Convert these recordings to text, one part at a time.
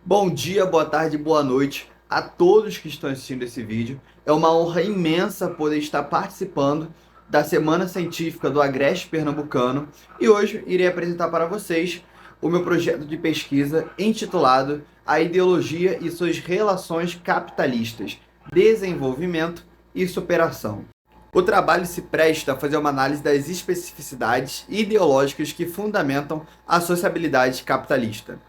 Bom dia, boa tarde, boa noite a todos que estão assistindo esse vídeo. É uma honra imensa poder estar participando da Semana Científica do Agreste Pernambucano e hoje irei apresentar para vocês o meu projeto de pesquisa intitulado A Ideologia e suas Relações Capitalistas, Desenvolvimento e Superação. O trabalho se presta a fazer uma análise das especificidades ideológicas que fundamentam a sociabilidade capitalista.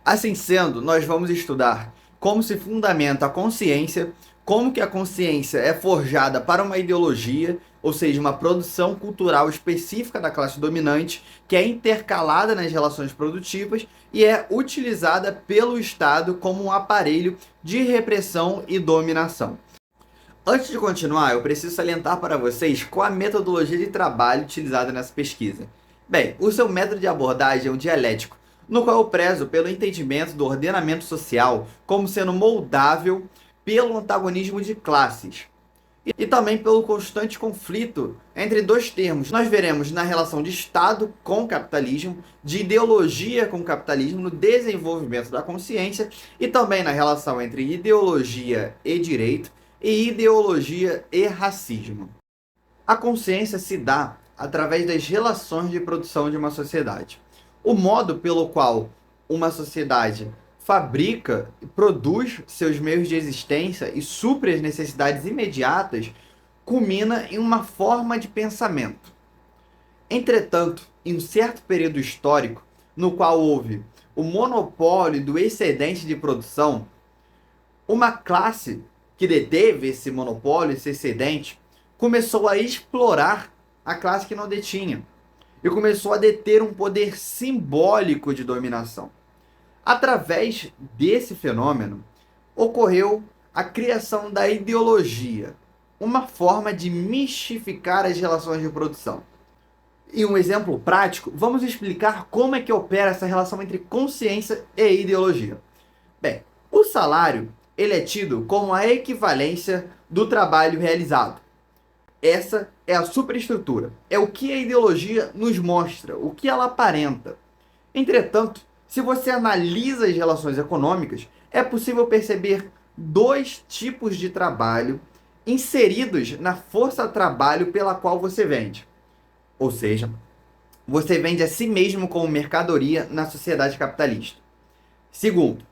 Assim sendo, nós vamos estudar como se fundamenta a consciência, como que a consciência é forjada para uma ideologia, ou seja, uma produção cultural específica da classe dominante, que é intercalada nas relações produtivas e é utilizada pelo Estado como um aparelho de repressão e dominação. Antes de continuar, eu preciso salientar para vocês qual a metodologia de trabalho utilizada nessa pesquisa. Bem, o seu método de abordagem é o dialético, no qual eu prezo pelo entendimento do ordenamento social como sendo moldável pelo antagonismo de classes e também pelo constante conflito entre dois termos. Nós veremos na relação de Estado com capitalismo, de ideologia com capitalismo no desenvolvimento da consciência e também na relação entre ideologia e direito e ideologia e racismo. A consciência se dá através das relações de produção de uma sociedade. O modo pelo qual uma sociedade fabrica e produz seus meios de existência e supre as necessidades imediatas culmina em uma forma de pensamento. Entretanto, em um certo período histórico, no qual houve o monopólio do excedente de produção, uma classe que deteve esse monopólio, esse excedente, começou a explorar a classe que não detinha e começou a deter um poder simbólico de dominação. Através desse fenômeno, ocorreu a criação da ideologia, uma forma de mistificar as relações de produção. Em um exemplo prático, vamos explicar como é que opera essa relação entre consciência e ideologia. Bem, o salário ele é tido como a equivalência do trabalho realizado. Essa é a superestrutura, é o que a ideologia nos mostra, o que ela aparenta. Entretanto, se você analisa as relações econômicas, é possível perceber dois tipos de trabalho inseridos na força-trabalho pela qual você vende. Ou seja, você vende a si mesmo como mercadoria na sociedade capitalista. Segundo,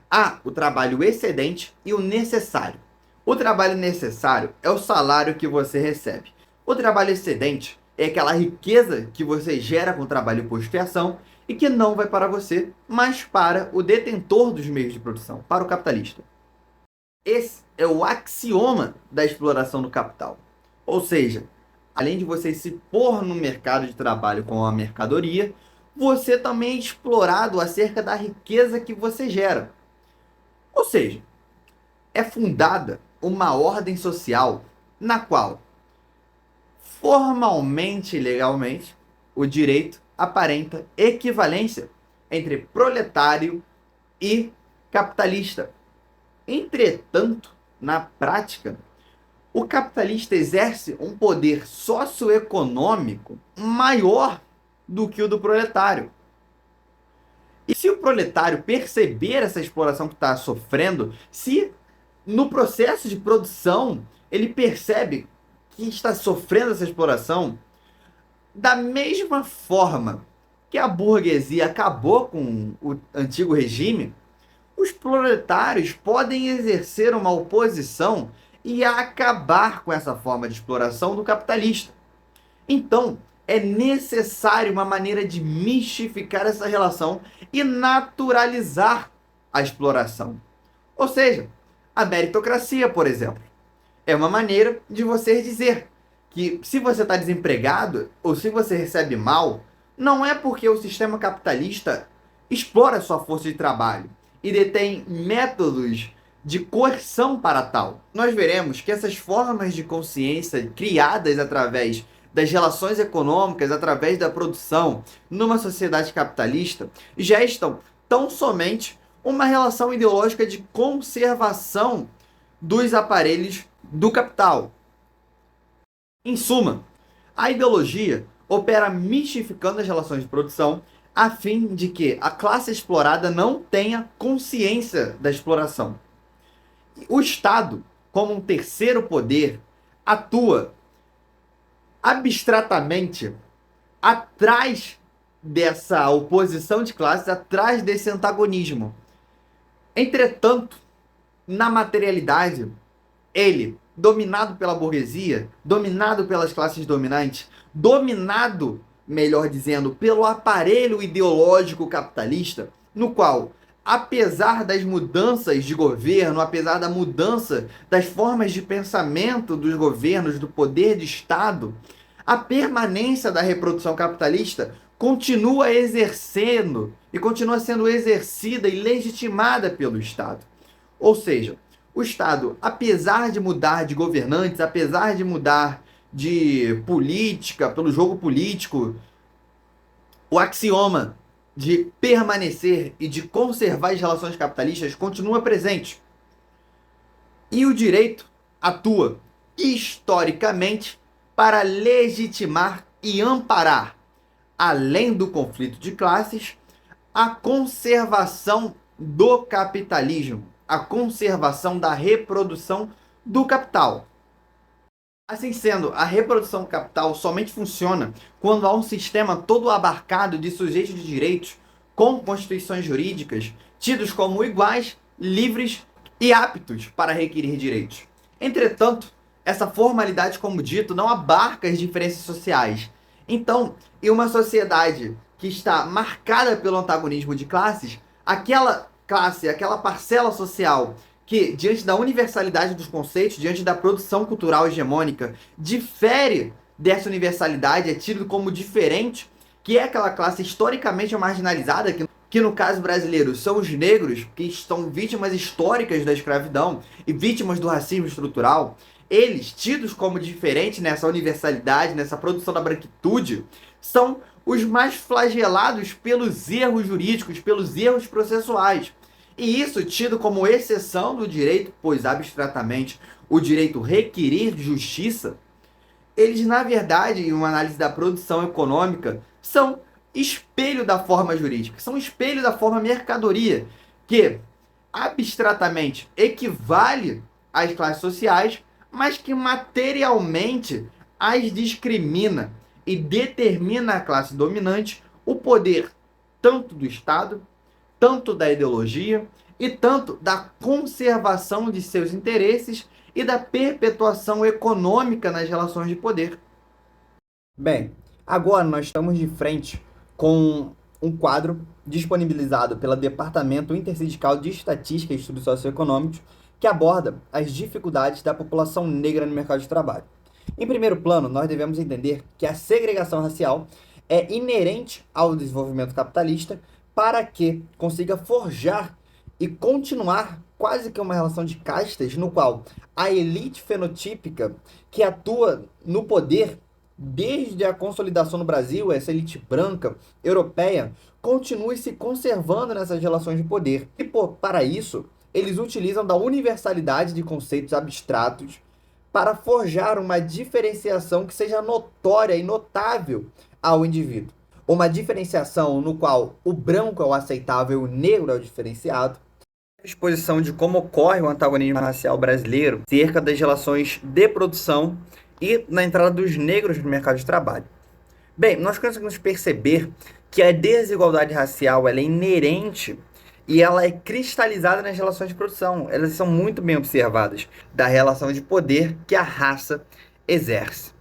há o trabalho excedente e o necessário. O trabalho necessário é o salário que você recebe. O trabalho excedente é aquela riqueza que você gera com o trabalho posto em ação e que não vai para você, mas para o detentor dos meios de produção, para o capitalista. Esse é o axioma da exploração do capital. Ou seja, além de você se pôr no mercado de trabalho com a mercadoria, você também é explorado acerca da riqueza que você gera. Ou seja, é fundada uma ordem social na qual, formalmente e legalmente, o direito aparenta equivalência entre proletário e capitalista. Entretanto, na prática, o capitalista exerce um poder socioeconômico maior do que o do proletário. E se o proletário perceber essa exploração que está sofrendo, se no processo de produção ele percebe que está sofrendo essa exploração, da mesma forma que a burguesia acabou com o antigo regime, os proletários podem exercer uma oposição e acabar com essa forma de exploração do capitalista. Então, é necessário uma maneira de mistificar essa relação e naturalizar a exploração. Ou seja, a meritocracia, por exemplo, é uma maneira de você dizer que se você está desempregado ou se você recebe mal, não é porque o sistema capitalista explora sua força de trabalho e detém métodos de coerção para tal. Nós veremos que essas formas de consciência criadas através das relações econômicas, através da produção numa sociedade capitalista, gestam tão somente uma relação ideológica de conservação dos aparelhos do capital. Em suma, a ideologia opera mistificando as relações de produção, a fim de que a classe explorada não tenha consciência da exploração. O Estado, como um terceiro poder, atua abstratamente atrás dessa oposição de classes, atrás desse antagonismo. Entretanto, na materialidade, ele, dominado pela burguesia, dominado pelas classes dominantes, dominado, melhor dizendo, pelo aparelho ideológico capitalista, no qual, apesar das mudanças de governo, apesar da mudança das formas de pensamento dos governos, do poder de Estado, a permanência da reprodução capitalista continua exercendo e continua sendo exercida e legitimada pelo Estado. Ou seja, o Estado, apesar de mudar de governantes, apesar de mudar de política, pelo jogo político, o axioma de permanecer e de conservar as relações capitalistas continua presente. E o direito atua historicamente para legitimar e amparar, além do conflito de classes, a conservação do capitalismo, a conservação da reprodução do capital. Assim sendo, a reprodução do capital somente funciona quando há um sistema todo abarcado de sujeitos de direitos com constituições jurídicas tidos como iguais, livres e aptos para requerir direitos. Entretanto, essa formalidade, como dito, não abarca as diferenças sociais. Então, em uma sociedade que está marcada pelo antagonismo de classes, aquela classe, aquela parcela social que, diante da universalidade dos conceitos, diante da produção cultural hegemônica, difere dessa universalidade, é tido como diferente, que é aquela classe historicamente marginalizada, que no caso brasileiro são os negros, que são vítimas históricas da escravidão e vítimas do racismo estrutural. Eles, tidos como diferentes nessa universalidade, nessa produção da branquitude, são os mais flagelados pelos erros jurídicos, pelos erros processuais. E isso tido como exceção do direito, pois abstratamente o direito requerer justiça, eles na verdade, em uma análise da produção econômica, são espelho da forma jurídica, são espelho da forma mercadoria, que abstratamente equivale às classes sociais, mas que materialmente as discrimina e determina a classe dominante o poder tanto do Estado, tanto da ideologia e tanto da conservação de seus interesses e da perpetuação econômica nas relações de poder. Bem, agora nós estamos de frente com um quadro disponibilizado pelo Departamento Intersindical de Estatística e Estudos Socioeconômicos que aborda as dificuldades da população negra no mercado de trabalho. Em primeiro plano, nós devemos entender que a segregação racial é inerente ao desenvolvimento capitalista para que consiga forjar e continuar quase que uma relação de castas no qual a elite fenotípica que atua no poder desde a consolidação no Brasil, essa elite branca, europeia, continue se conservando nessas relações de poder. E para isso, eles utilizam da universalidade de conceitos abstratos para forjar uma diferenciação que seja notória e notável ao indivíduo. Uma diferenciação no qual o branco é o aceitável e o negro é o diferenciado. Exposição de como ocorre o antagonismo racial brasileiro cerca das relações de produção e na entrada dos negros no mercado de trabalho. Bem, nós conseguimos perceber que a desigualdade racial ela é inerente e ela é cristalizada nas relações de produção. Elas são muito bem observadas da relação de poder que a raça exerce.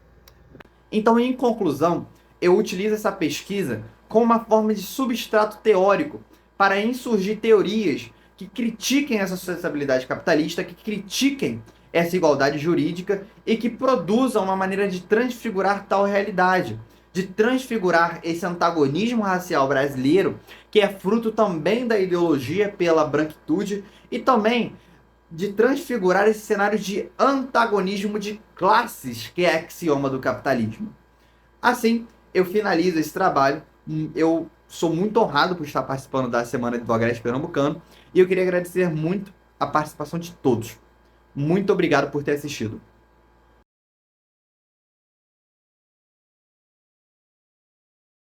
Então, em conclusão, eu utilizo essa pesquisa como uma forma de substrato teórico para insurgir teorias que critiquem essa sociabilidade capitalista, que critiquem essa igualdade jurídica e que produzam uma maneira de transfigurar tal realidade, de transfigurar esse antagonismo racial brasileiro, que é fruto também da ideologia pela branquitude e também de transfigurar esse cenário de antagonismo de classes, que é axioma do capitalismo. Assim, eu finalizo esse trabalho. Eu sou muito honrado por estar participando da Semana do Agreste Pernambucano e eu queria agradecer muito a participação de todos. Muito obrigado por ter assistido.